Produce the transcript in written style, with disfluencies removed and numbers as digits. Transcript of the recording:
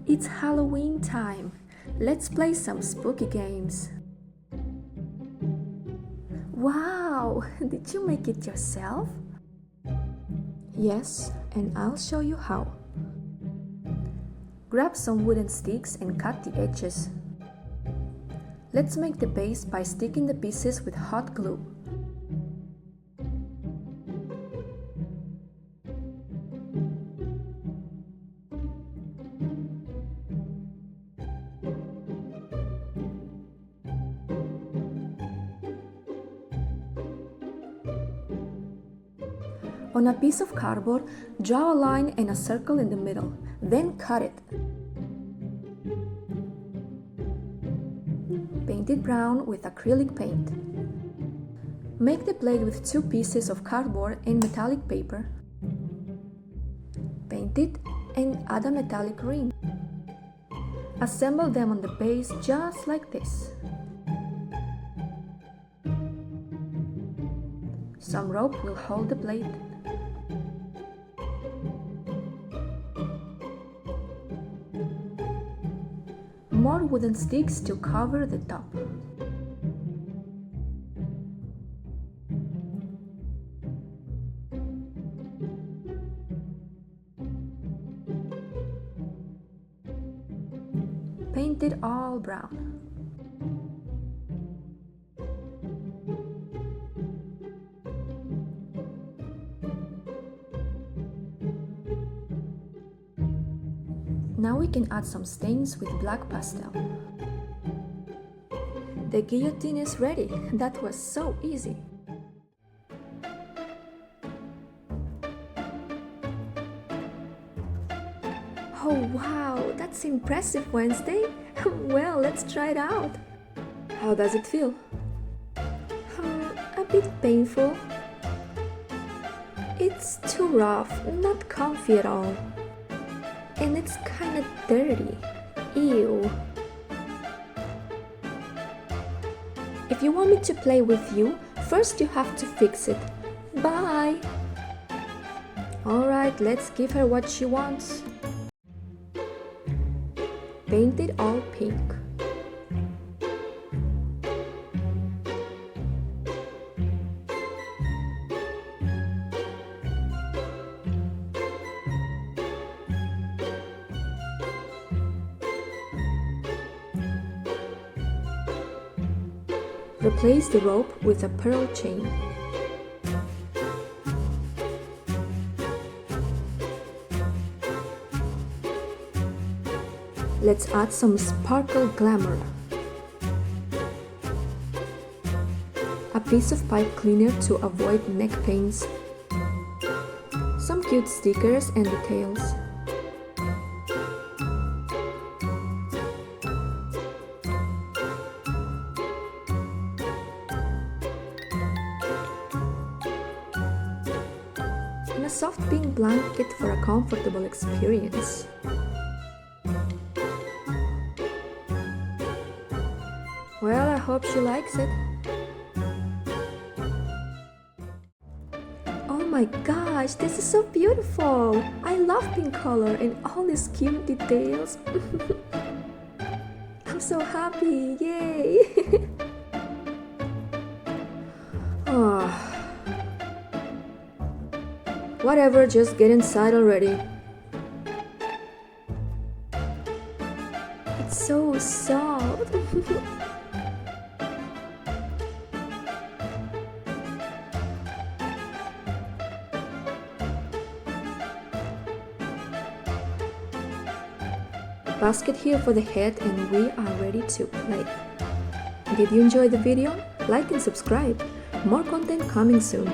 It's Halloween time. Let's play some spooky games. Wow! Did you make it yourself? Yes, and I'll show you how. Grab some wooden sticks and cut the edges. Let's make the base by sticking the pieces with hot glue. On a piece of cardboard, draw a line and a circle in the middle, then cut it. Paint it brown with acrylic paint. Make the blade with 2 pieces of cardboard and metallic paper. Paint it and add a metallic ring. Assemble them on the base just like this. Some rope will hold the blade. More wooden sticks to cover the top. Paint it all brown. Now we can add some stains with black pastel. The guillotine is ready. That was so easy. Oh wow, that's impressive, Wednesday. Well, let's try it out. How does it feel? A bit painful. It's too rough, not comfy at all. And it's kinda dirty. Ew. If you want me to play with you, first you have to fix it. Bye! Alright, let's give her what she wants. Paint it all pink. Replace the rope with a pearl chain. Let's add some sparkle glamour. A piece of pipe cleaner to avoid neck pains. Some cute stickers and details. And a soft pink blanket for a comfortable experience. Well, I hope she likes it. Oh my gosh, this is so beautiful! I love pink color and all these cute details. I'm so happy, yay! Oh. Whatever, just get inside already. It's so soft. Basket here for the head and we are ready to play. Did you enjoy the video? Like and subscribe. More content coming soon.